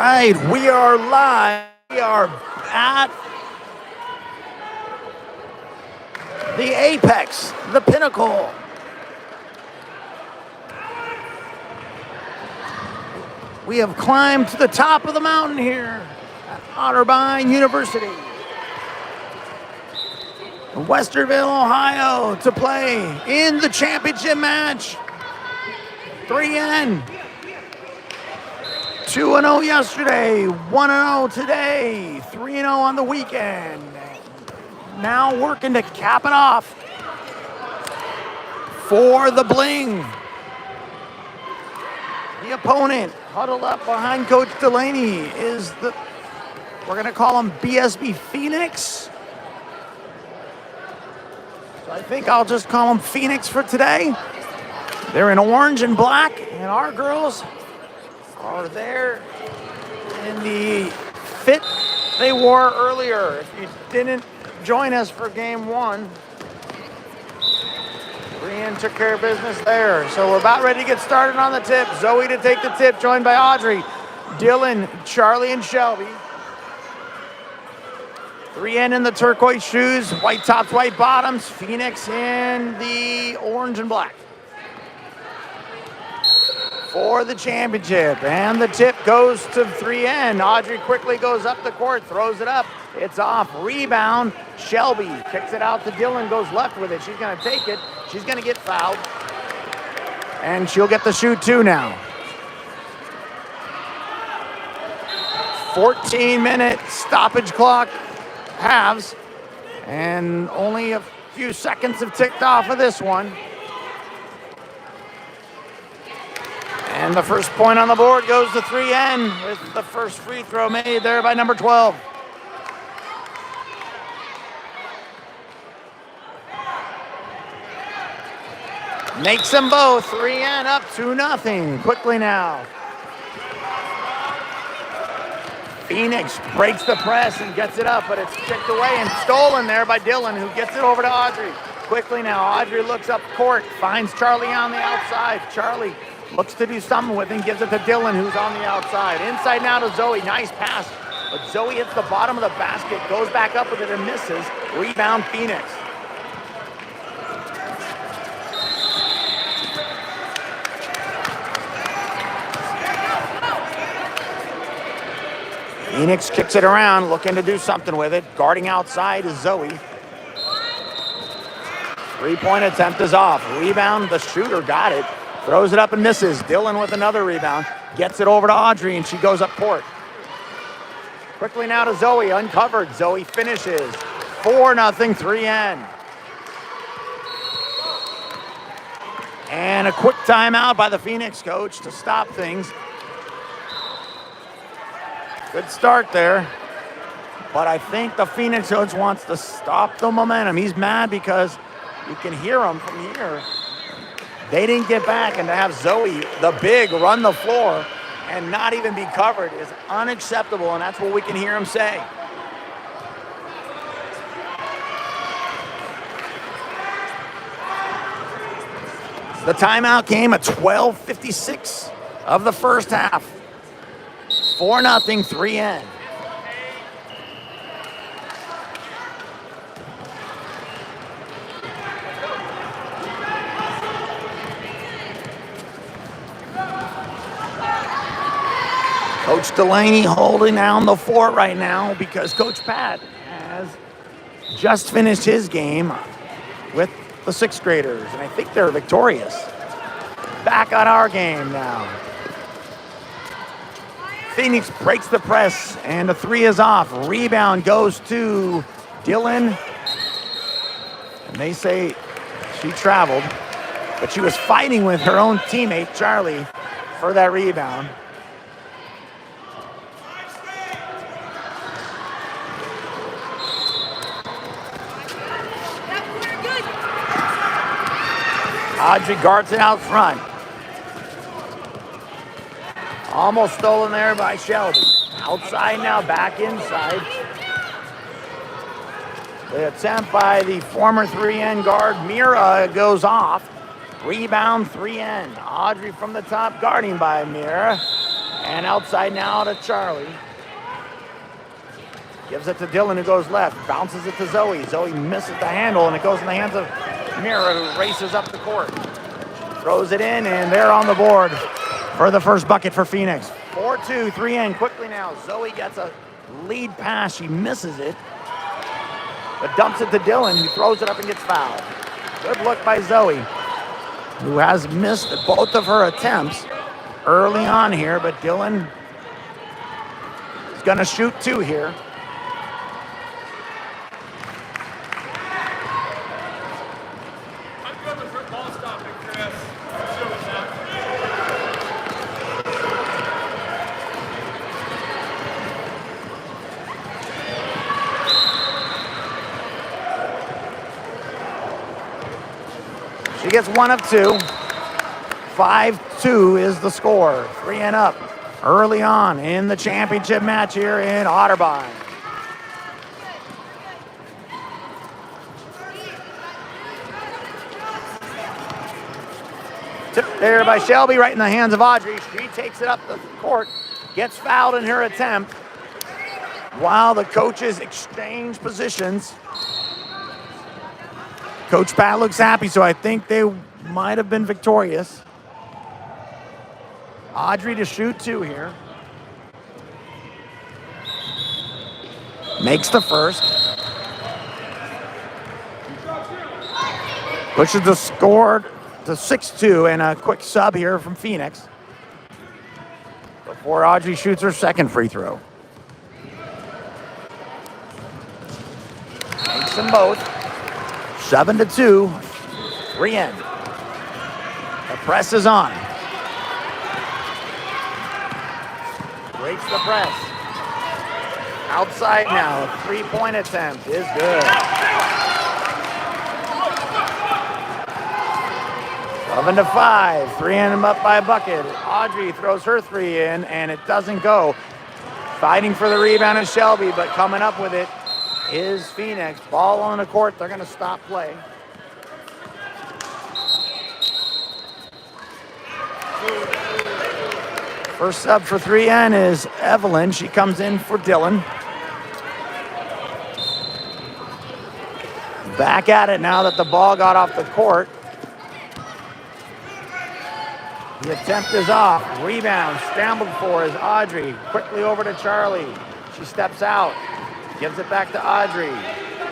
right, we are live. We are at the apex, the pinnacle. We have climbed to the top of the mountain here at Otterbein University in Westerville, Ohio, to play in the championship match. 3N. 2-0 yesterday, 1-0 today, 3-0 on the weekend. Now working to cap it off for the Bling. The opponent huddled up behind Coach Delaney is we're going to call him BSB Phoenix. So I think I'll just call him Phoenix for today. They're in orange and black, and our girls are there in the fit they wore earlier. If you didn't join us for game one, Brian took care of business there. So we're about ready to get started on the tip. Zoe to take the tip, joined by Audrey, Dylan, Charlie, and Shelby. 3N in the turquoise shoes, white tops, white bottoms. Phoenix in the orange and black for the championship. And the tip goes to 3N. Audrey quickly goes up the court, throws it up. It's off. Rebound. Shelby kicks it out to Dylan, goes left with it. She's going to take it. She's going to get fouled. And she'll get the shoot too now. 14-minute stoppage clock halves. And only a few seconds have ticked off of this one. And the first point on the board goes to 3N with the first free throw made there by number 12. Makes them both. 3N up 2-0. Quickly now. Phoenix breaks the press and gets it up, but it's kicked away and stolen there by Dylan, who gets it over to Audrey. Quickly now, Audrey looks up court, finds Charlie on the outside. Charlie looks to do something with it, gives it to Dylan, who's on the outside. Inside now to Zoe, nice pass. But Zoe hits the bottom of the basket, goes back up with it and misses. Rebound Phoenix. Phoenix kicks it around, looking to do something with it. Guarding outside is Zoe. Three-point attempt is off. Rebound, the shooter got it. Throws it up and misses. Dylan with another rebound. Gets it over to Audrey, and she goes up court. Quickly now to Zoe, uncovered. Zoe finishes. 4-0, 3N. And a quick timeout by the Phoenix coach to stop things. Good start there. But I think the Phoenix coach wants to stop the momentum. He's mad because you can hear him from here. They didn't get back, and to have Zoe, the big, run the floor and not even be covered is unacceptable, and that's what we can hear him say. The timeout came at 12:56 of the first half. 4-0, 3N. Coach Delaney holding down the fort right now because Coach Pat has just finished his game with the sixth graders, and I think they're victorious. Back on our game now. Phoenix breaks the press, and the three is off. Rebound goes to Dylan, and they say she traveled, but she was fighting with her own teammate, Charlie, for that rebound. Audrey guards it out front. Almost stolen there by Shelby. Outside now, back inside. The attempt by the former 3N guard, Mira, goes off. Rebound 3N. Audrey from the top, guarding by Mira. And outside now to Charlie. Gives it to Dylan, who goes left. Bounces it to Zoe. Zoe misses the handle, and it goes in the hands of Mira, who races up the court. Throws it in, and they're on the board for the first bucket for Phoenix. 4-2, 3-in quickly now. Zoe gets a lead pass. She misses it, but dumps it to Dylan, who throws it up and gets fouled. Good look by Zoe, who has missed both of her attempts early on here, but Dylan is going to shoot 2 here. She gets 1 of 2. 5-2 is the score. 3 and up early on in the championship match here in Otterbein. Tipped there by Shelby, right in the hands of Audrey. She takes it up the court, gets fouled in her attempt, while the coaches exchange positions. Coach Pat looks happy, so I think they might have been victorious. Audrey to shoot 2 here. Makes the first. Pushes the score to 6-2, and a quick sub here from Phoenix before Audrey shoots her second free throw. Makes them both. 7-2, 3-in. The press is on. Breaks the press. Outside now, 3-point attempt is good. 7-5, 3-in up by a bucket. Audrey throws her 3 in, and it doesn't go. Fighting for the rebound is Shelby, but coming up with it is Phoenix. Ball on the court. They're going to stop play. First sub for 3-in is Evelyn. She comes in for Dylan. Back at it now that the ball got off the court. The attempt is off. Rebound scrambled for is Audrey. Quickly over to Charlie. She steps out. Gives it back to Audrey.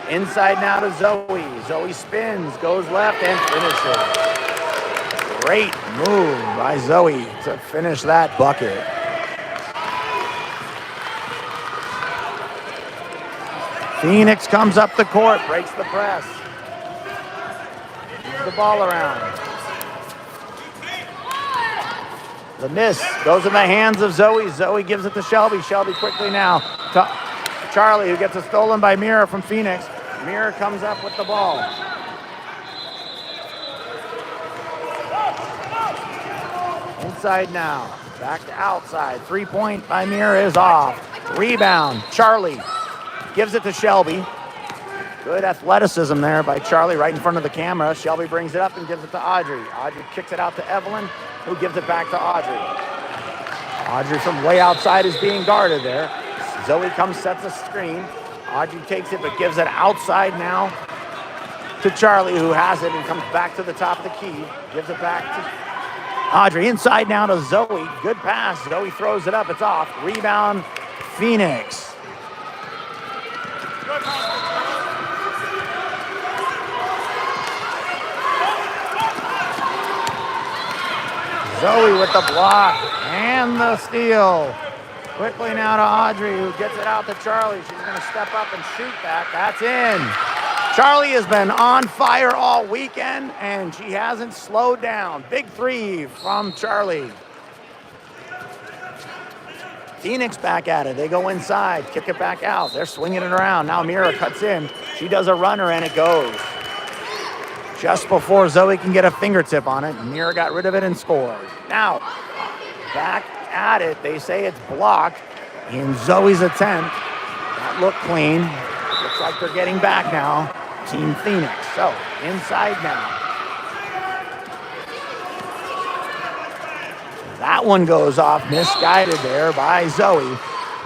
Inside now to Zoe. Zoe spins, goes left, and finishes. Great move by Zoe to finish that bucket. Phoenix comes up the court, breaks the press. Moves the ball around. The miss goes in the hands of Zoe. Zoe gives it to Shelby. Shelby quickly now to Charlie, who gets it stolen by Mira from Phoenix. Mira comes up with the ball. Inside now, back to outside. 3-point by Mira is off. Rebound, Charlie gives it to Shelby. Good athleticism there by Charlie right in front of the camera. Shelby brings it up and gives it to Audrey. Audrey kicks it out to Evelyn, who gives it back to Audrey. Audrey from way outside is being guarded there. Zoe comes, sets a screen. Audrey takes it, but gives it outside now to Charlie, who has it and comes back to the top of the key. Gives it back to Audrey. Inside now to Zoe. Good pass. Zoe throws it up. It's off. Rebound, Phoenix. Zoe with the block and the steal. Quickly now to Audrey, who gets it out to Charlie. She's going to step up and shoot that. That's in. Charlie has been on fire all weekend, and she hasn't slowed down. Big 3 from Charlie. Phoenix back at it. They go inside, kick it back out. They're swinging it around. Now Mira cuts in. She does a runner, and it goes. Just before Zoe can get a fingertip on it, Mira got rid of it and scored. Now, back at it. They say it's blocked in Zoe's attempt. That looked clean. Looks like they're getting back now. Team Phoenix. So, inside now. That That one goes off, misguided there by Zoe.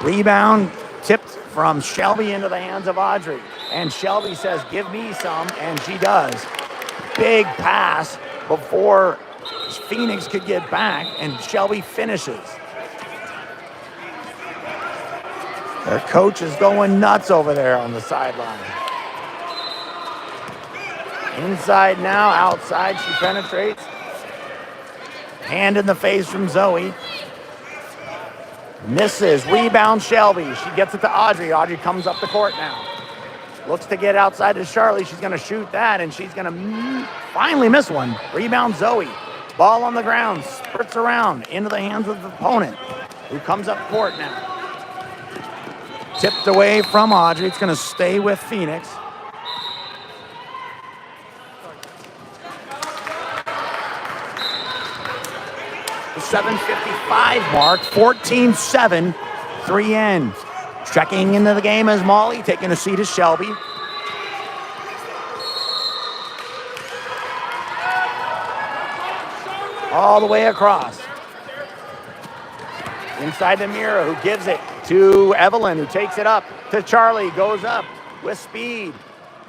Rebound tipped from Shelby into the hands of Audrey. And Shelby says, give me some, and she does. Big pass before Phoenix could get back, and Shelby finishes. Their coach is going nuts over there on the sideline. Inside now, outside, she penetrates. Hand in the face from Zoe. Misses, rebound Shelby. She gets it to Audrey. Audrey comes up the court now. Looks to get outside to Charlie. She's gonna shoot that, and she's gonna finally miss one. Rebound Zoe. Ball on the ground, spurts around into the hands of the opponent, who comes up court now. Tipped away from Audrey. It's gonna stay with Phoenix. The 7:55 mark, 14-7, 3-end. Checking into the game as Molly, taking a seat as Shelby. All the way across. Inside to Mira, who gives it to Evelyn, who takes it up to Charlie, goes up with speed.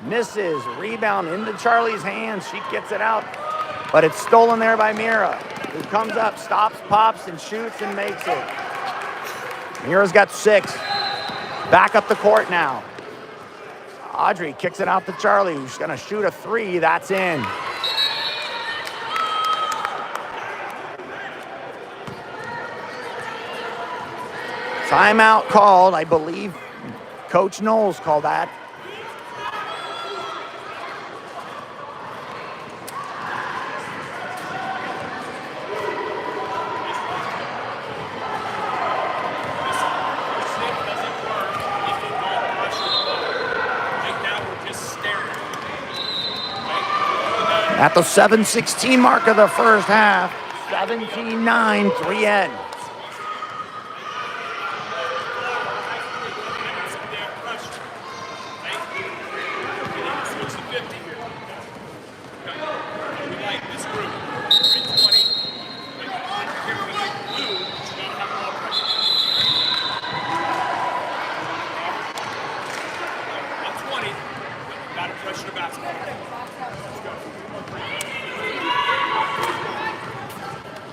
Misses, rebound into Charlie's hands. She gets it out, but it's stolen there by Mira, who comes up, stops, pops, and shoots and makes it. Mira's got 6. Back up the court now. Audrey kicks it out to Charlie, who's gonna shoot a 3. That's in. Timeout called, I believe Coach Knowles called that. At the 7:16 mark of the first half, 17-9, 3-end.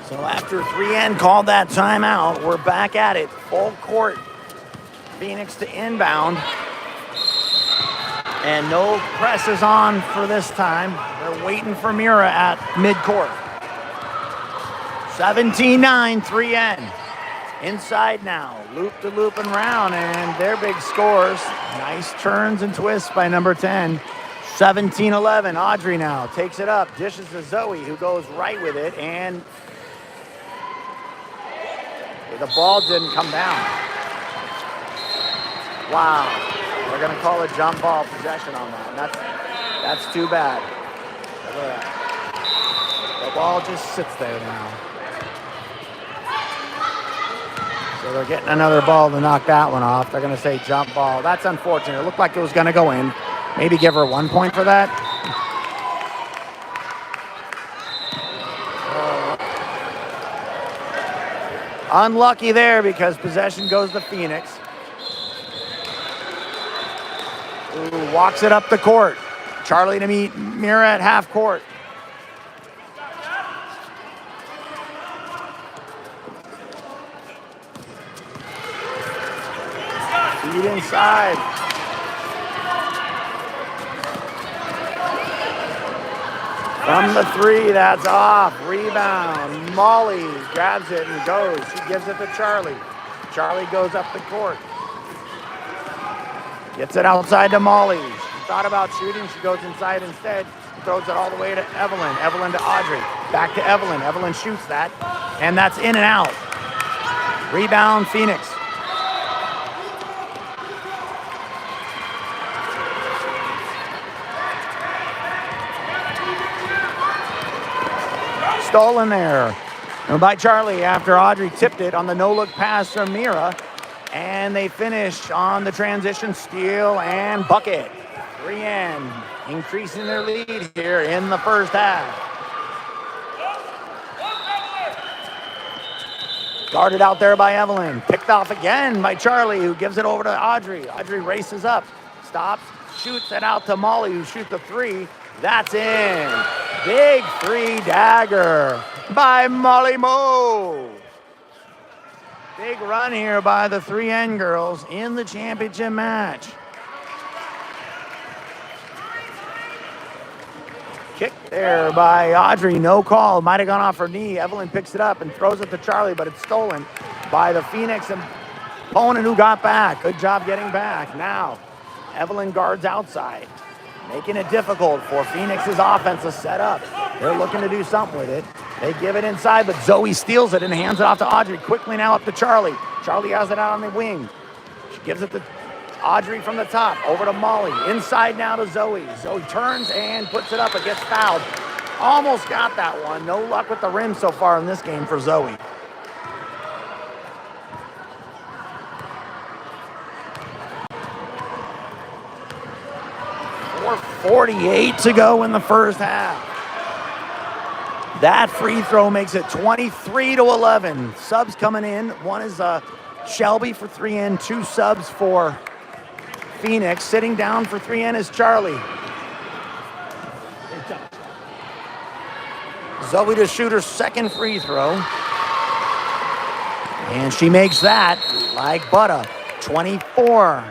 So after 3-end called that timeout, we're back at it. Full court. Phoenix to inbound. And no press is on for this time. They're waiting for Mira at midcourt. 17-9, 3-end. Inside now. Loop to loop and round, and their big scores. Nice turns and twists by number 10. 17-11. Audrey now takes it up. Dishes to Zoe, who goes right with it, and the ball didn't come down. Wow. They're going to call a jump ball possession on that. And that's too bad. Look at that. The ball just sits there now. So they're getting another ball to knock that one off. They're going to say jump ball. That's unfortunate. It looked like it was going to go in. Maybe give her 1 point for that. Unlucky there because possession goes to Phoenix. Ooh, walks it up the court. Charlie to meet Mira at half court. Feed inside. From the 3, that's off. Rebound. Molly grabs it and goes. She gives it to Charlie. Charlie goes up the court. Gets it outside to Molly. She thought about shooting. She goes inside instead. Throws it all the way to Evelyn. Evelyn to Audrey. Back to Evelyn. Evelyn shoots that. And that's in and out. Rebound, Phoenix. Stolen there by Charlie after Audrey tipped it on the no-look pass from Mira. And they finish on the transition steal and bucket. 3-end, increasing their lead here in the first half. Guarded out there by Evelyn. Picked off again by Charlie, who gives it over to Audrey. Audrey races up, stops, shoots it out to Molly, who shoots the three. That's in. Big three dagger by Molly Moe. Big run here by the 3N girls in the championship match. Kick there by Audrey, no call. Might have gone off her knee. Evelyn picks it up and throws it to Charlie, but it's stolen by the Phoenix opponent who got back. Good job getting back. Now, Evelyn guards outside, making it difficult for Phoenix's offense to set up. They're looking to do something with it. They give it inside, but Zoe steals it and hands it off to Audrey. Quickly now up to Charlie. Charlie has it out on the wing. She gives it to Audrey from the top, over to Molly. Inside now to Zoe. Zoe turns and puts it up. It gets fouled. Almost got that one. No luck with the rim so far in this game for Zoe. 4:48 to go in the first half. That free throw makes it 23-11. Subs coming in. One is Shelby for 3N, 2 subs for Phoenix. Sitting down for 3N is Charlie. Zoe to shoot her second free throw. And she makes that like butter. 24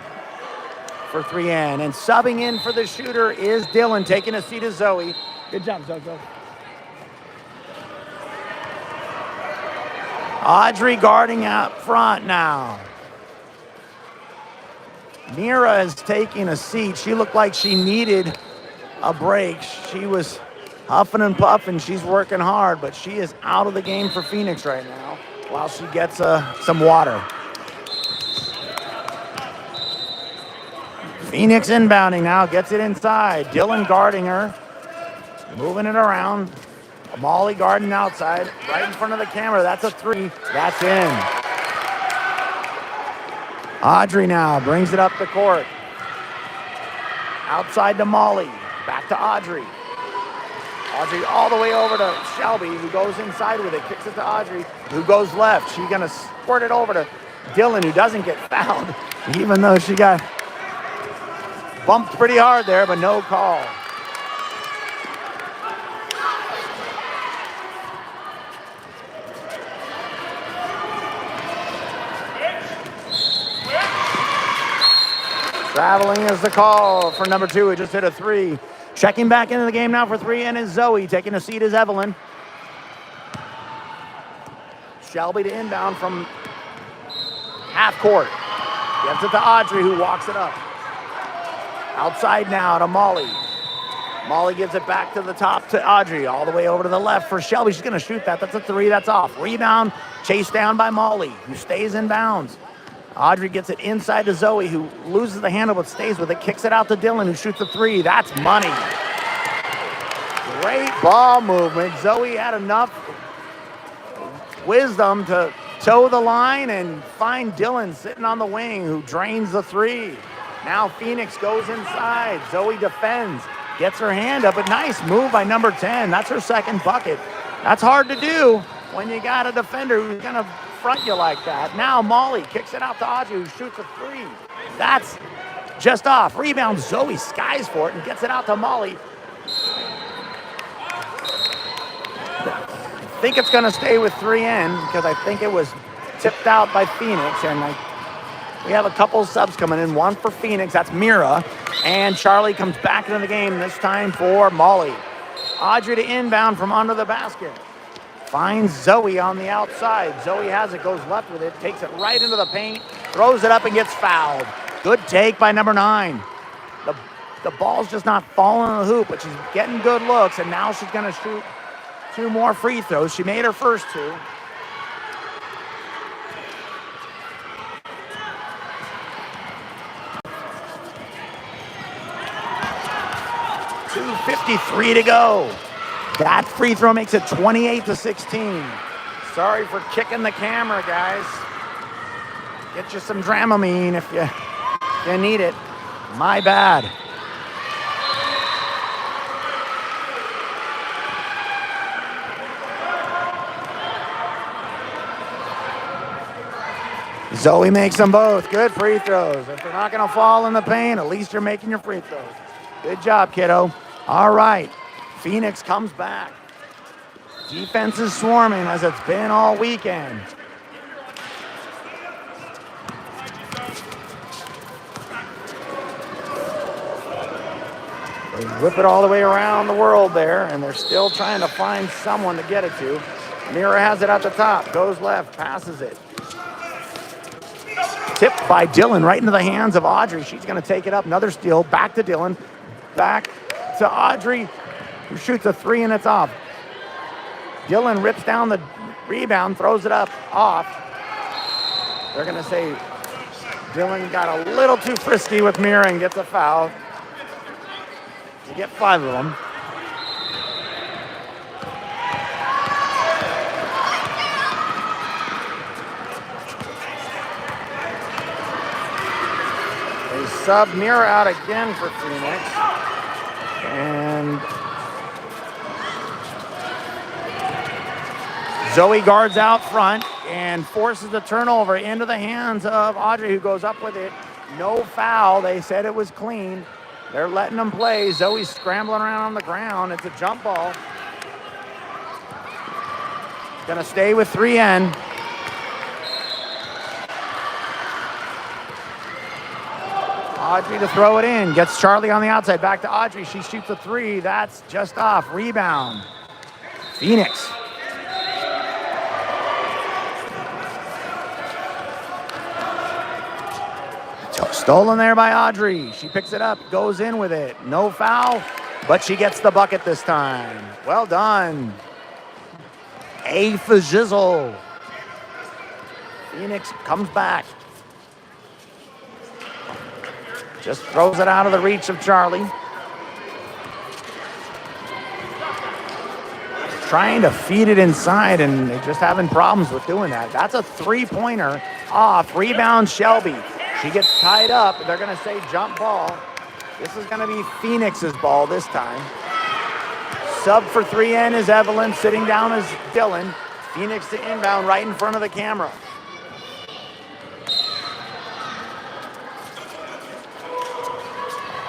for 3N. And subbing in for the shooter is Dylan, taking a seat as Zoe. Good job, Zoe. Audrey guarding out front now. Mira is taking a seat. She looked like she needed a break. She was huffing and puffing. She's working hard, but she is out of the game for Phoenix right now while she gets some water. Phoenix inbounding now, gets it inside. Dylan guarding her, moving it around. Molly guarding outside, right in front of the camera. That's a three. That's in. Audrey now brings it up the court. Outside to Molly. Back to Audrey. Audrey all the way over to Shelby, who goes inside with it. Kicks it to Audrey, who goes left. She's going to squirt it over to Dylan, who doesn't get fouled, even though she got bumped pretty hard there, but no call. Traveling is the call for number 2. He just hit a 3. Checking back into the game now for 3N is Zoe. Taking a seat is Evelyn. Shelby to inbound from half court. Gives it to Audrey, who walks it up. Outside now to Molly. Molly gives it back to the top to Audrey. All the way over to the left for Shelby. She's going to shoot that. That's a 3. That's off. Rebound. Chased down by Molly, who stays in bounds. Audrey gets it inside to Zoe, who loses the handle but stays with it. Kicks it out to Dylan, who shoots a 3. That's money. Great ball movement. Zoe had enough wisdom to toe the line and find Dylan sitting on the wing, who drains the 3. Now Phoenix goes inside. Zoe defends, gets her hand up. A nice move by number 10. That's her second bucket. That's hard to do when you got a defender who's going to front you like that. Now Molly kicks it out to Audrey, who shoots a 3. That's just off. Rebound. Zoe skies for it and gets it out to Molly. I think it's going to stay with 3N because I think it was tipped out by Phoenix. And we have a couple subs coming in. One for Phoenix. That's Mira. And Charlie comes back into the game, this time for Molly. Audrey to inbound from under the basket. Finds Zoe on the outside. Zoe has it, goes left with it, takes it right into the paint, throws it up and gets fouled. Good take by number 9. The ball's just not falling in the hoop, but she's getting good looks, and now she's going to shoot 2 more free throws. She made her first 2. 2:53 to go. That free throw makes it 28-16. Sorry for kicking the camera, guys. Get you some Dramamine if you need it. My bad. Zoe makes them both. Good free throws. If they're not going to fall in the paint, at least you're making your free throws. Good job, kiddo. All right. Phoenix comes back. Defense is swarming as it's been all weekend. They whip it all the way around the world there, and they're still trying to find someone to get it to. Mira has it at the top, goes left, passes it. Tipped by Dylan right into the hands of Audrey. She's going to take it up. Another steal. Back to Dylan. Back to Audrey, who shoots a three, and it's off. Dylan rips down the rebound, throws it up, off. They're going to say Dylan got a little too frisky with Mira and gets a foul. You get 5 of them. They sub Mira out again for Phoenix. And Zoe guards out front and forces the turnover into the hands of Audrey, who goes up with it. No foul. They said it was clean. They're letting them play. Zoe's scrambling around on the ground. It's a jump ball. Gonna stay with 3N. Audrey to throw it in. Gets Charlie on the outside. Back to Audrey. She shoots a 3. That's just off. Rebound. Phoenix. Stolen there by Audrey. She picks it up, goes in with it. No foul, but she gets the bucket this time. Well done. A for Jizzle. Phoenix comes back. Just throws it out of the reach of Charlie. Trying to feed it inside, and they're just having problems with doing that. That's a three-pointer off. Rebound, Shelby. She gets tied up. They're going to say jump ball. This is going to be Phoenix's ball this time. Sub for 3N is Evelyn. Sitting down is Dylan. Phoenix to inbound right in front of the camera.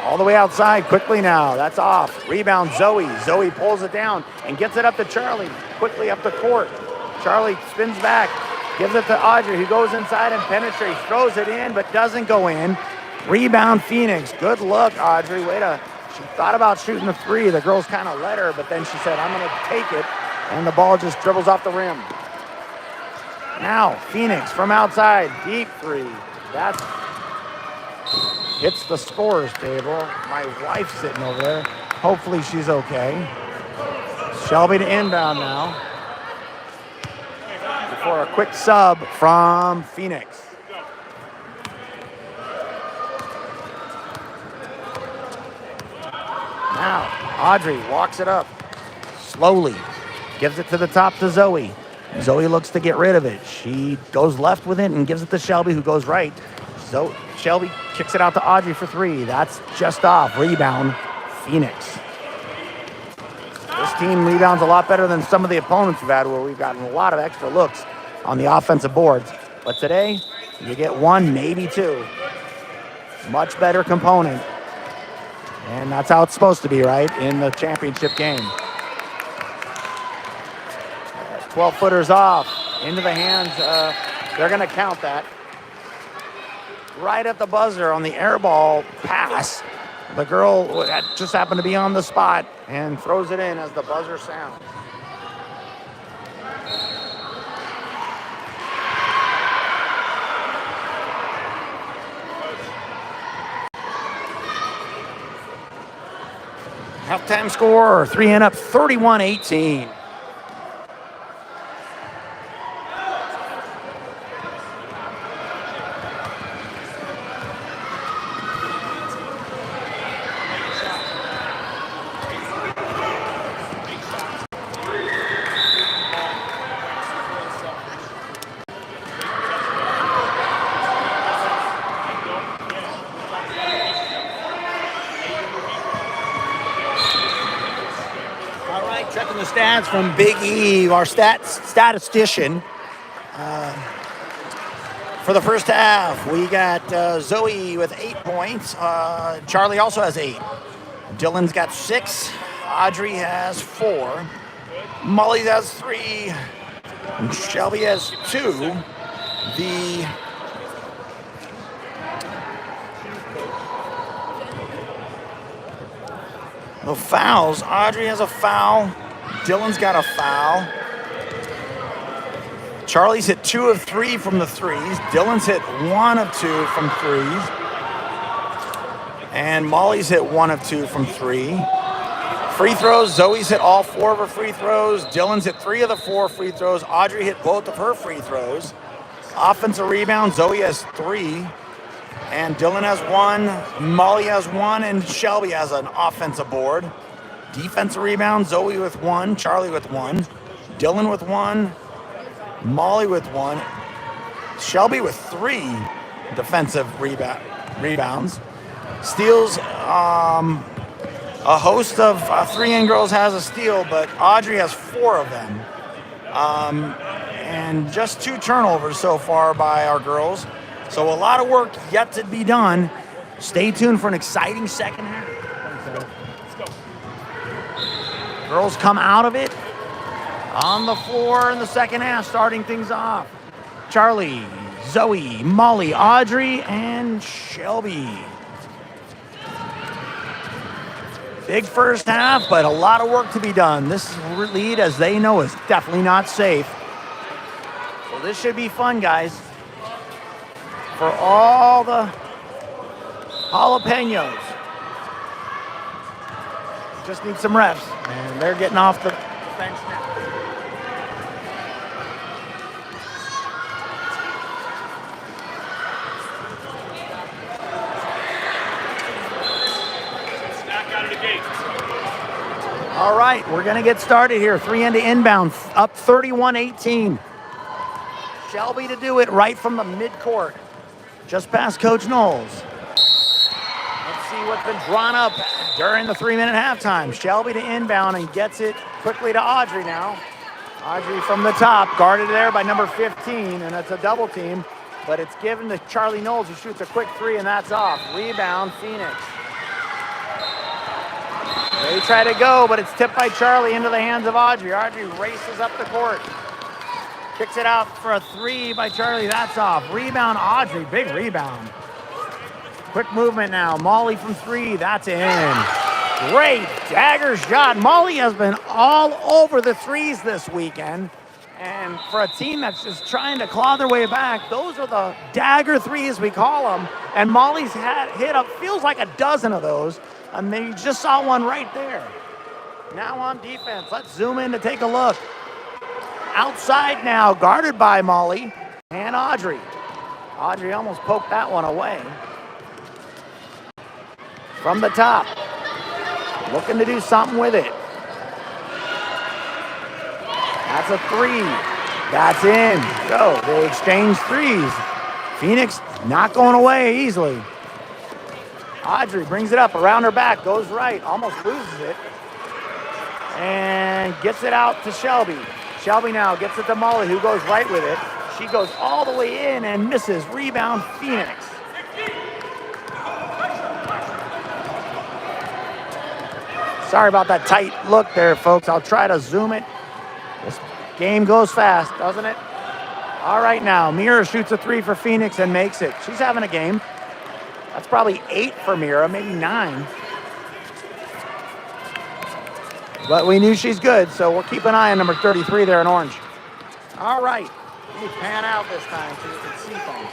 All the way outside quickly now. That's off. Rebound, Zoe. Zoe pulls it down and gets it up to Charlie. Quickly up the court. Charlie spins back. Gives it to Audrey, who goes inside and penetrates. Throws it in, but doesn't go in. Rebound, Phoenix. Good look, Audrey. She thought about shooting the 3. The girls kind of let her, but then she said, I'm going to take it. And the ball just dribbles off the rim. Now, Phoenix from outside. Deep 3. That hits the scorer's table. My wife's sitting over there. Hopefully she's okay. Shelby to inbound now. For a quick sub from Phoenix. Now, Audrey walks it up slowly. Gives it to the top to Zoe. Zoe looks to get rid of it. She goes left with it and gives it to Shelby, who goes right. So Shelby kicks it out to Audrey for 3. That's just off. Rebound, Phoenix. This team rebounds a lot better than some of the opponents we've had, where we've gotten a lot of extra looks on the offensive boards. But today, you get 1, maybe 2. Much better component. And that's how it's supposed to be, right, in the championship game. 12-footers off, into the hands. They're going to count that. Right at the buzzer on the air ball pass. The girl just happened to be on the spot and throws it in as the buzzer sounds. Halftime score, 3N up, 31-18. Checking the stats from Big E, our statistician. For the first half, we got Zoe with 8 points. Charlie also has 8. Dylan's got 6. Audrey has 4. Molly has 3. And Shelby has 2. The fouls. Audrey has a foul. Dylan's got a foul. Charlie's hit 2 of 3 from the threes. Dylan's hit 1 of 2 from threes. And Molly's hit 1 of 2 from 3. Free throws. Zoe's hit all 4 of her free throws. Dylan's hit 3 of the 4 free throws. Audrey hit both of her free throws. Offensive rebound. Zoe has 3. And Dylan has 1. Molly has 1. And Shelby has an offensive board. Defensive rebound. Zoe with 1. Charlie with 1. Dylan with 1. Molly with 1, Shelby with 3 defensive rebounds. Steals, a host of 3N girls has a steal, but Audrey has 4 of them. And just 2 turnovers so far by our girls. So a lot of work yet to be done. Stay tuned for an exciting second half. Girls come out of it on the floor in the second half, starting things off. Charlie, Zoe, Molly, Audrey, and Shelby. Big first half, but a lot of work to be done. This lead, as they know, is definitely not safe. So this should be fun, guys. For all the jalapenos. Just need some reps, and they're getting off the bench now. All right, we're going to get started here. 3N to inbound, up 31-18. Shelby to do it right from the midcourt, just past Coach Knowles. Let's see what's been drawn up during the 3-minute halftime. Shelby to inbound and gets it quickly to Audrey now. Audrey from the top, guarded there by number 15, and it's a double team, but it's given to Charlie Knowles, who shoots a quick 3, and that's off. Rebound, Phoenix. They try to go, but it's tipped by Charlie into the hands of Audrey. Audrey races up the court. Kicks it out for a 3 by Charlie. That's off. Rebound, Audrey. Big rebound. Quick movement now. Molly from 3. That's in. Great dagger shot. Molly has been all over the threes this weekend. And for a team that's just trying to claw their way back, those are the dagger threes, we call them. And Molly's hit up, feels like a dozen of those. And then you just saw one right there. Now on defense, let's zoom in to take a look. Outside now, guarded by Molly and Audrey. Audrey almost poked that one away. From the top, looking to do something with it. That's a 3. That's in. Go. They exchange threes. Phoenix not going away easily. Audrey brings it up around her back, goes right, almost loses it, and gets it out to Shelby. Shelby now gets it to Molly, who goes right with it. She goes all the way in and misses. Rebound, Phoenix. Sorry about that tight look there, folks. I'll try to zoom it. This game goes fast, doesn't it? All right now, Mira shoots a 3 for Phoenix and makes it. She's having a game. That's probably 8 for Mira, maybe 9. But we knew she's good, so we'll keep an eye on number 33 there in orange. All right, let me pan out this time so you can see things.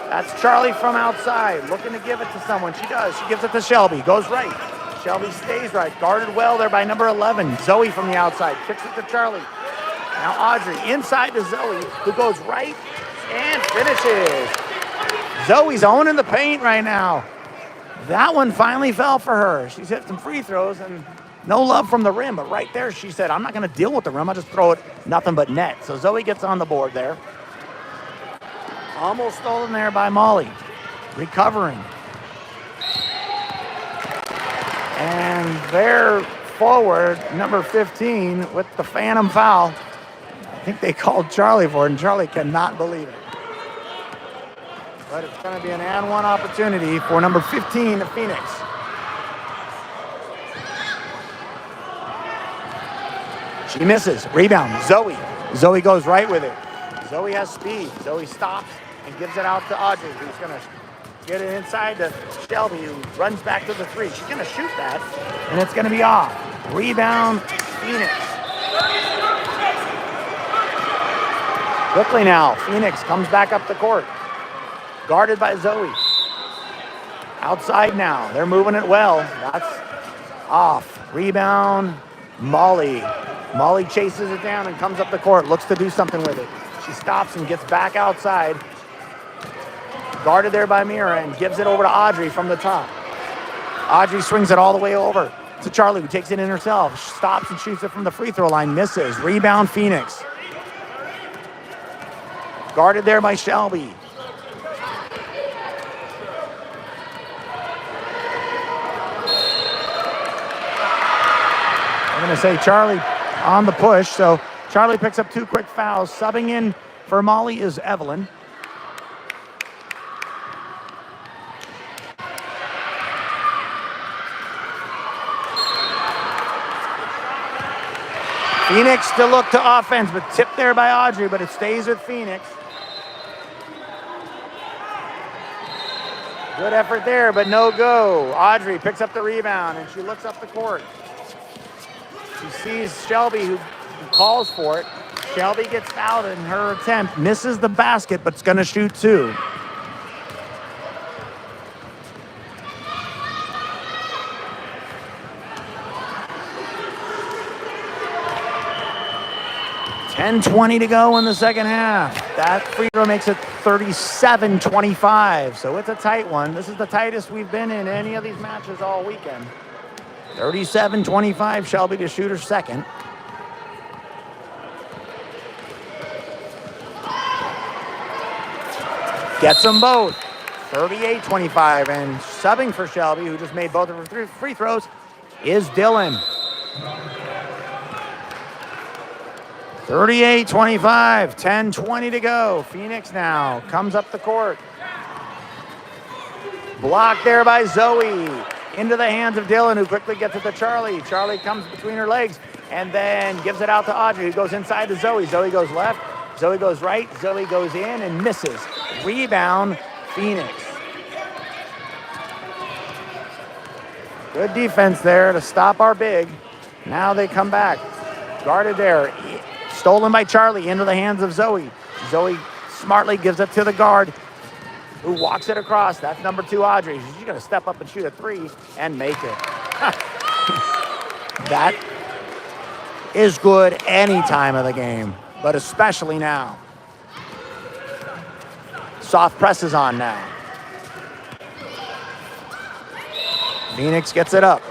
That's Charlie from outside, looking to give it to someone. She does. She gives it to Shelby. Goes right. Shelby stays right. Guarded well there by number 11. Zoe from the outside. Kicks it to Charlie. Now Audrey inside to Zoe, who goes right and finishes. Zoe's owning the paint right now. That one finally fell for her. She's hit some free throws and no love from the rim, but right there she said, I'm not going to deal with the rim. I'll just throw it nothing but net. So Zoe gets on the board there. Almost stolen there by Molly. Recovering. And their forward, number 15, with the phantom foul. I think they called Charlie for it, and Charlie cannot believe it. but it's going to be an and one opportunity for number 15 of Phoenix. She misses. Rebound. Zoe. Zoe goes right with it. Zoe has speed. Zoe stops and gives it out to Audrey, who's going to get it inside to Shelby, who runs back to the three. She's going to shoot that, and it's going to be off. Rebound, Phoenix. Quickly now, Phoenix comes back up the court. Guarded by Zoe. Outside now. They're moving it well. That's off. Rebound, Molly. Molly chases it down and comes up the court. Looks to do something with it. She stops and gets back outside. Guarded there by Mira and gives it over to Audrey from the top. Audrey swings it all the way over to Charlie, who takes it in herself. Stops and shoots it from the free throw line. Misses. Rebound, Phoenix. Guarded there by Shelby. I'm going to say Charlie on the push. So Charlie picks up 2 quick fouls. Subbing in for Molly is Evelyn. Phoenix to look to offense, but tipped there by Audrey, but it stays with Phoenix. Good effort there, but no go. Audrey picks up the rebound, and she looks up the court. She sees Shelby, who calls for it. Shelby gets fouled in her attempt, misses the basket, but it's going to shoot 2. $10:20 to go in the second half. That free throw makes it 37-25, so it's a tight one. This is the tightest we've been in any of these matches all weekend. 37-25, Shelby to shoot her second. Gets them both. 38-25, and subbing for Shelby, who just made both of her free throws, is Dylan. 38-25, 10:20 to go. Phoenix now comes up the court. Blocked there by Zoe. Into the hands of Dylan, who quickly gets it to Charlie. Charlie comes between her legs and then gives it out to Audrey, who goes inside to Zoe. Zoe goes left. Zoe goes right. Zoe goes in and misses. Rebound, Phoenix. Good defense there to stop our big. Now they come back. Guarded there. Stolen by Charlie into the hands of Zoe. Zoe smartly gives it to the guard, who walks it across. That's number 2, Audrey. She's going to step up and shoot a 3 and make it. That is good any time of the game, but especially now. Soft press is on now. Phoenix gets it up.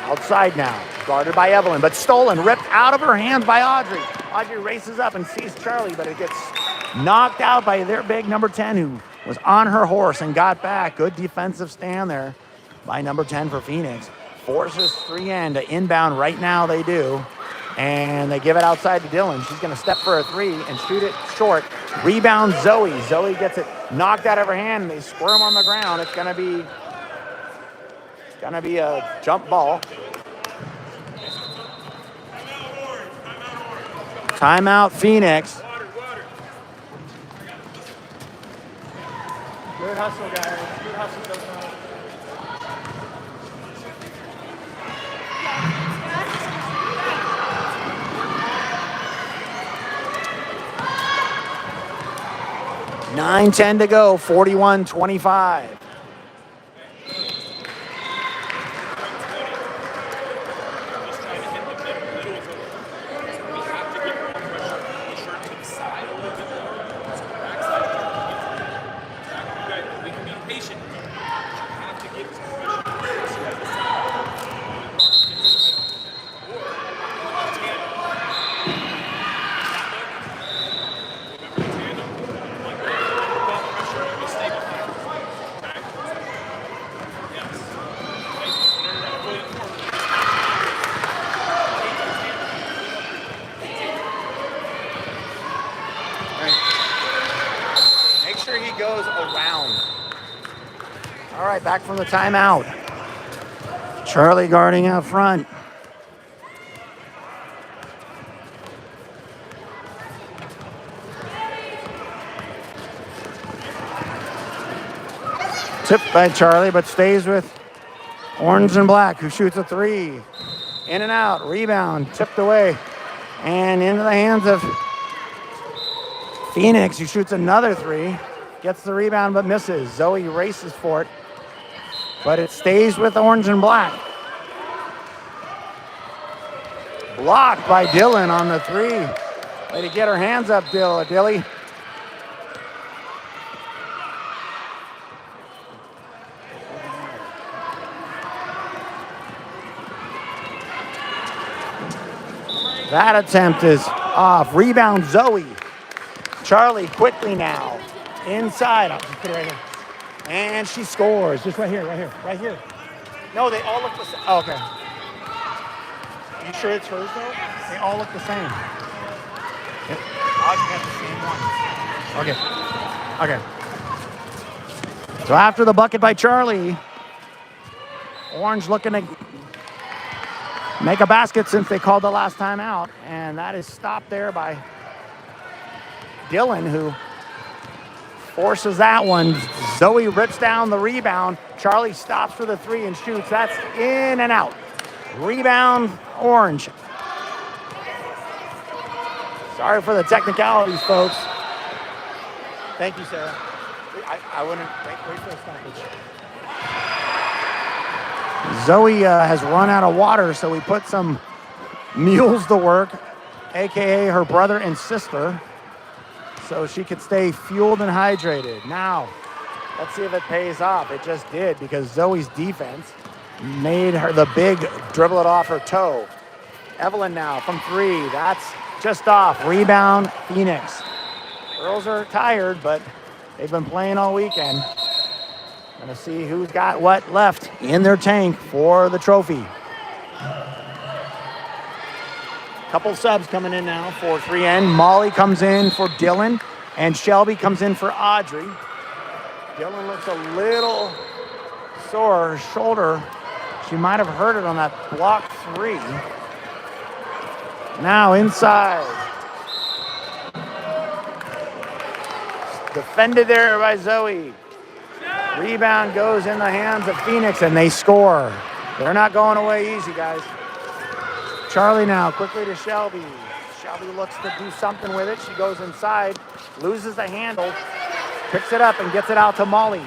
Outside now. Guarded by Evelyn, but stolen, ripped out of her hands by Audrey. Audrey races up and sees Charlie, but it gets knocked out by their big number 10, who was on her horse and got back. Good defensive stand there by number 10 for Phoenix. Forces 3N to inbound right now, they do. And they give it outside to Dylan. She's going to step for a 3 and shoot it short. Rebound, Zoe. Zoe gets it knocked out of her hand, and they squirm on the ground. It's going to be a jump ball. Timeout, Phoenix. Good hustle, guys. Good hustle, doesn't matter. $9:10 to go, 41-25. All right, back from the timeout. Charlie guarding out front. Tipped by Charlie, but stays with orange and black, who shoots a three. In and out, rebound, tipped away. And into the hands of Phoenix, who shoots another three. Gets the rebound, but misses. Zoe races for it, but it stays with orange and black. Blocked by Dylan on the three. Way to get her hands up, Dilly. That attempt is off. Rebound, Zoe. Charlie quickly now. Inside. I'll just put it right here. And she scores. Just right here. No, they all look the same. Oh, okay. Are you sure it's hers, though? They all look the same. Yep. Audrey has the same one. Okay. So after the bucket by Charlie, Orange looking to make a basket since they called the last time out. And that is stopped there by Dylan, who forces that one. Zoe rips down the rebound. Charlie stops for the three and shoots. That's in and out. Rebound, Orange. Sorry for the technicalities, folks. Thank you, Sarah. I wouldn't wait for the stoppage. Zoe has run out of water, so we put some mules to work, aka her brother and sister, so she could stay fueled and hydrated. Now, let's see if it pays off. It just did, because Zoe's defense made her the big dribble it off her toe. Evelyn now from three. That's just off. Rebound, Phoenix. Girls are tired, but they've been playing all weekend. Gonna see who's got what left in their tank for the trophy. Couple subs coming in now for 3N. Molly comes in for Dylan, and Shelby comes in for Audrey. Dylan looks a little sore, her shoulder. She might have hurt it on that block three. Now inside. Defended there by Zoe. Rebound goes in the hands of Phoenix, and they score. They're not going away easy, guys. Charlie now quickly to Shelby. Shelby looks to do something with it. She goes inside, loses the handle, picks it up and gets it out to Molly.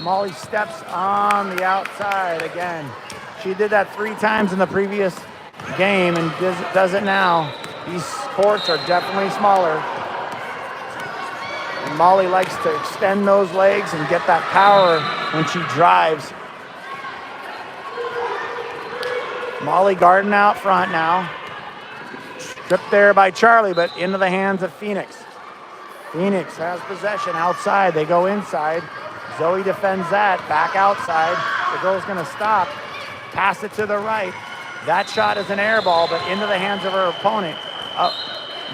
Molly steps on the outside again. She did that 3 times in the previous game and does it now. These courts are definitely smaller. And Molly likes to extend those legs and get that power when she drives. Molly guarding out front now. Stripped there by Charlie, but into the hands of Phoenix. Phoenix has possession outside. They go inside. Zoe defends that. Back outside. The girl's going to stop. Pass it to the right. That shot is an air ball, but into the hands of her opponent.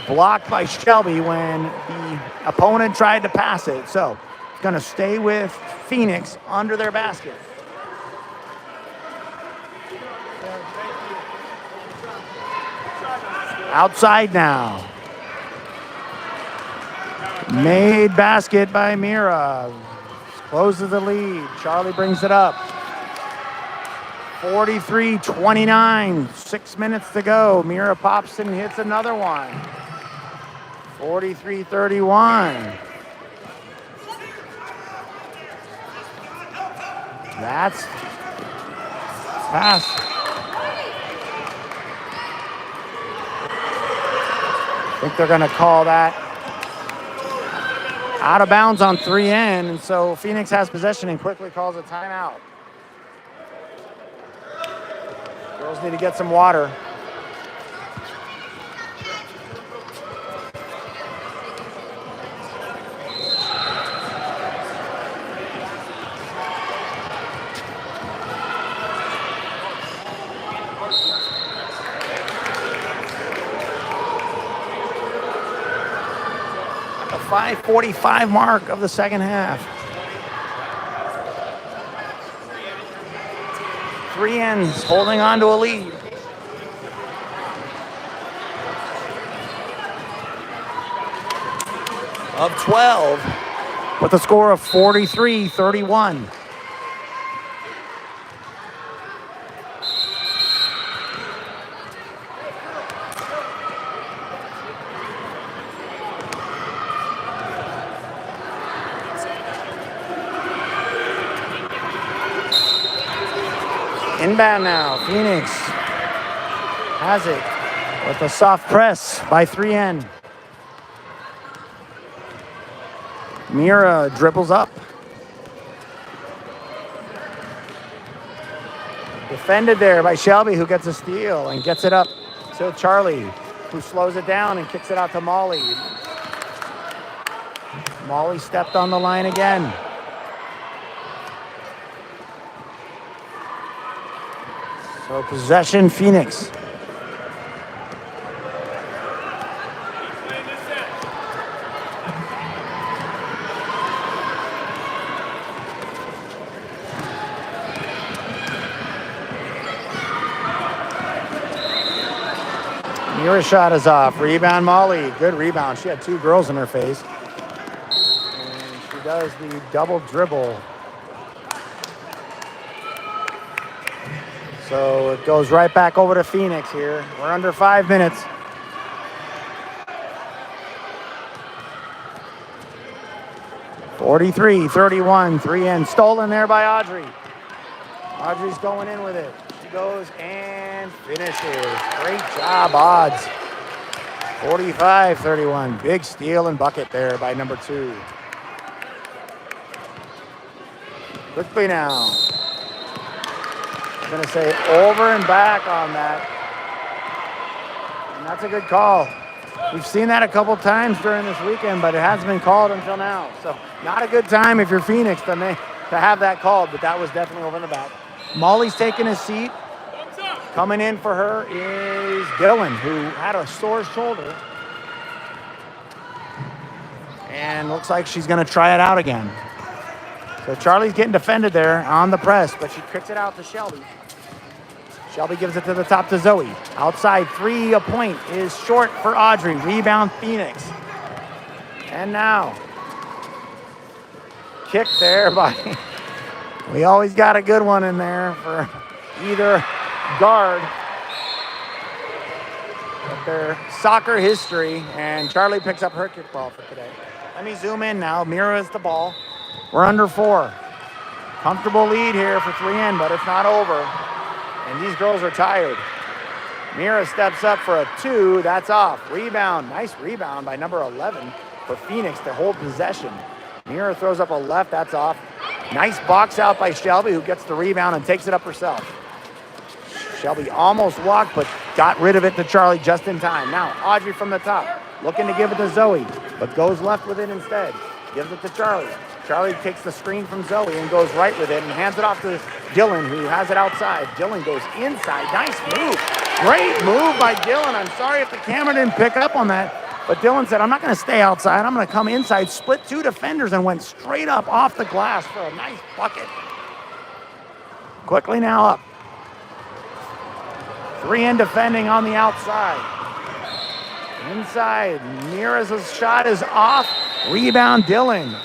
Blocked by Shelby when the opponent tried to pass it. So it's going to stay with Phoenix under their basket. Outside now. Made basket by Mira. Closes the lead. Charlie brings it up. 43-29. 6 minutes to go. Mira pops and hits another one. 43-31. That's pass. I think they're going to call that out of bounds on 3N, and so Phoenix has possession and quickly calls a timeout. Girls need to get some water. At the 5:45 mark of the second half. 3N's holding on to a lead. Of 12 with a score of 43-31. Inbound now. Phoenix has it with a soft press by 3N. Mira dribbles up. Defended there by Shelby, who gets a steal and gets it up to Charlie, who slows it down and kicks it out to Molly. Molly stepped on the line again. So possession, Phoenix. Mira's shot is off. Rebound, Molly. Good rebound. She had two girls in her face. And she does the double dribble. So it goes right back over to Phoenix here. We're under 5 minutes. (43-31), 3N stolen there by Audrey. Audrey's going in with it. She goes and finishes. Great job, Odds. 45-31. Big steal and bucket there by number 2. Quickly now. I'm going to say over and back on that. And that's a good call. We've seen that a couple times during this weekend, but it hasn't been called until now. So not a good time if you're Phoenix to have that called, but that was definitely over in the back. Molly's taking a seat. Coming in for her is Dylan, who had a sore shoulder. And looks like she's going to try it out again. So Charlie's getting defended there on the press, but she kicks it out to Shelby. Shelby gives it to the top to Zoe. Outside 3, a point is short for Audrey. Rebound, Phoenix. And now, kick there by, we always got a good one in there for either guard. But their soccer history, and Charlie picks up her kickball for today. Let me zoom in now. Mira is the ball. We're under 4. Comfortable lead here for 3N, but it's not over. And these girls are tired. Mira steps up for a 2. That's off. Rebound. Nice rebound by number 11 for Phoenix to hold possession. Mira throws up a left. That's off. Nice box out by Shelby, who gets the rebound and takes it up herself. Shelby almost walked, but got rid of it to Charlie just in time. Now, Audrey from the top, looking to give it to Zoe, but goes left with it instead. Gives it to Charlie. Charlie takes the screen from Zoe and goes right with it and hands it off to Dylan, who has it outside. Dylan goes inside. Nice move. Great move by Dylan. I'm sorry if the camera didn't pick up on that, but Dylan said, I'm not going to stay outside. I'm going to come inside. Split 2 defenders and went straight up off the glass for a nice bucket. Quickly now up. 3N defending on the outside. Inside. Mira's shot is off. Rebound, Dylan.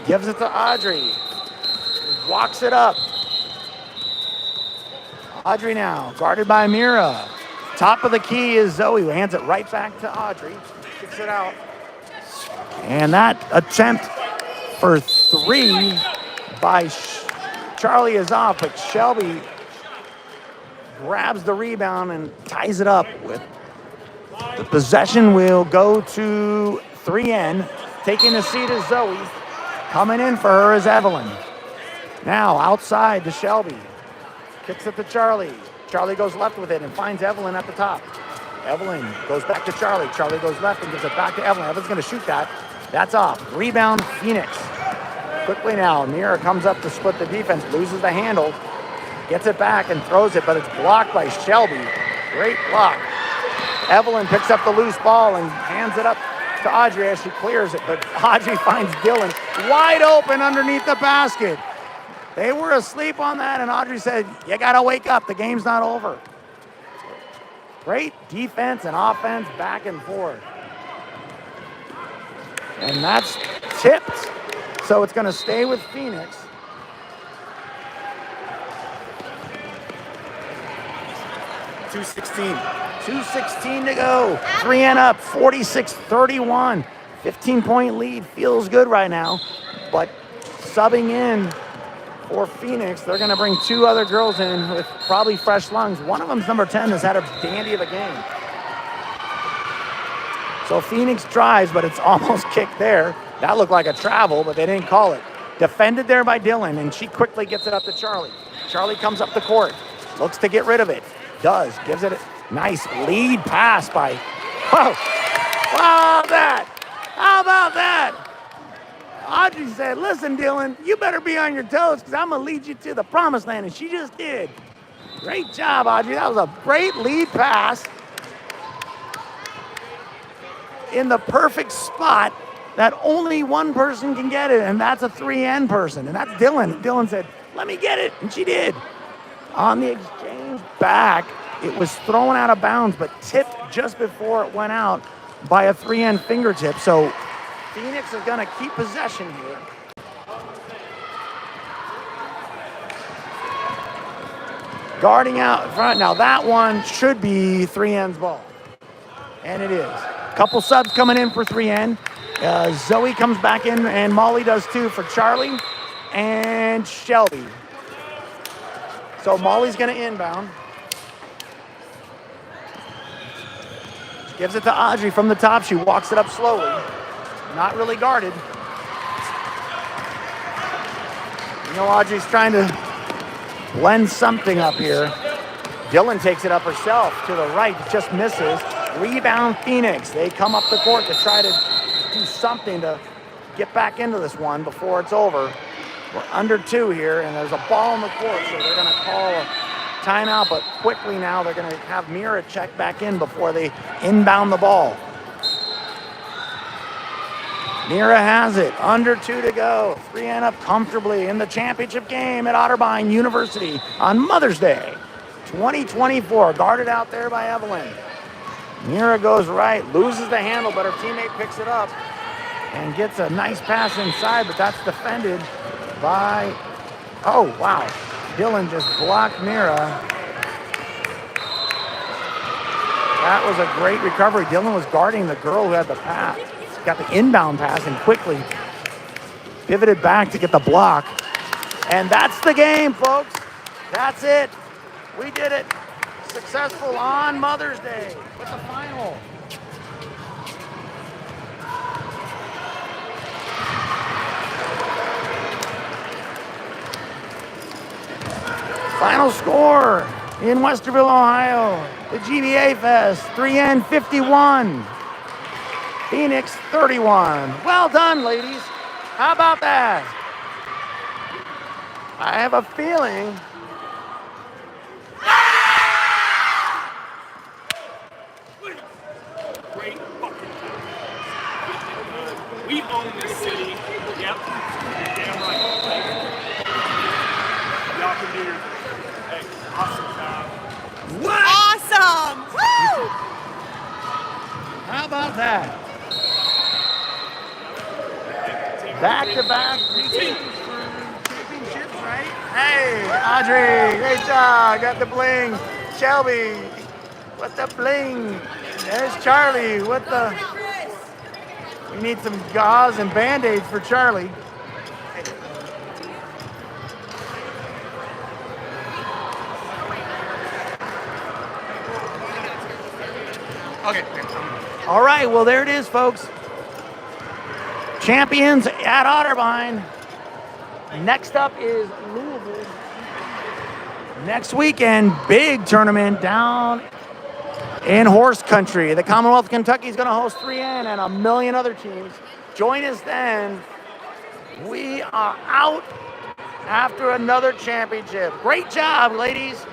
Gives it to Audrey. Walks it up. Audrey now, guarded by Mira. Top of the key is Zoe, who hands it right back to Audrey. Kicks it out. And that attempt for 3 by Charlie is off, but Shelby grabs the rebound and ties it up. With the possession will go to 3N. Taking the seat is Zoe. Coming in for her is Evelyn. Now outside to Shelby. Kicks it to Charlie. Charlie goes left with it and finds Evelyn at the top. Evelyn goes back to Charlie. Charlie goes left and gives it back to Evelyn. Evelyn's going to shoot that. That's off. Rebound, Phoenix. Quickly now, Mira comes up to split the defense, loses the handle, gets it back and throws it, but it's blocked by Shelby. Great block. Evelyn picks up the loose ball and hands it up to Audrey as she clears it, but Audrey finds Dylan wide open underneath the basket. They were asleep on that, and Audrey said, you got to wake up. The game's not over. Great defense and offense back and forth. And that's tipped. So it's going to stay with Phoenix. .216 to go. 3N up, 46-31. 15-point lead. Feels good right now. But subbing in for Phoenix, they're going to bring two other girls in with probably fresh lungs. One of them's number 10, has had a dandy of a game. So Phoenix drives, but it's almost kicked there. That looked like a travel, but they didn't call it. Defended there by Dylan, and she quickly gets it up to Charlie. Charlie comes up the court, looks to get rid of it. Does, gives it a nice lead pass by, whoa, how about that? How about that? Audrey said, listen, Dylan, you better be on your toes because I'm going to lead you to the promised land, and she just did. Great job, Audrey. That was a great lead pass in the perfect spot that only one person can get it, and that's a 3N person, and that's Dylan. Dylan said, let me get it, and she did. On the exchange back, it was thrown out of bounds, but tipped just before it went out by a 3N fingertip. So Phoenix is going to keep possession here. Guarding out front. Now that one should be 3N's ball, and it is. Couple subs coming in for 3N. Zoe comes back in, and Molly does too for Charlie and Shelby. So Molly's going to inbound. She gives it to Audrey from the top. She walks it up slowly. Not really guarded. You know, Audrey's trying to blend something up here. Dylan takes it up herself to the right. Just misses. Rebound Phoenix. They come up the court to try to do something to get back into this one before it's over. We're under 2 here, and there's a ball on the court, so they're going to call a timeout, but quickly now they're going to have Mira check back in before they inbound the ball. Mira has it. Under 2 to go. 3N up comfortably in the championship game at Otterbein University on Mother's Day 2024. Guarded out there by Evelyn. Mira goes right, loses the handle, but her teammate picks it up and gets a nice pass inside, but that's defended by, oh, wow. Dylan just blocked Mira. That was a great recovery. Dylan was guarding the girl who had the pass. Got the inbound pass and quickly pivoted back to get the block. And that's the game, folks. That's it. We did it. Successful on Mother's Day with the final. Final score in Westerville, Ohio. The GBA Fest, 3N 51. Phoenix 31. Well done, ladies. How about that? I have a feeling. Great fucking time. We own this city. Yep. Damn right. Y'all can do your thing. Hey, awesome job. What? Awesome! Woo! How about that? Back-to-back championships, right? Hey, Audrey, great job. Got the bling. Shelby, what the bling? There's Charlie. What the? We need some gauze and Band-Aids for Charlie. Okay. All right, well, there it is, folks. Champions at Otterbein. Next up is Louisville. Next weekend, big tournament down in horse country. The Commonwealth of Kentucky is going to host 3N and a million other teams. Join us then. We are out after another championship. Great job, ladies.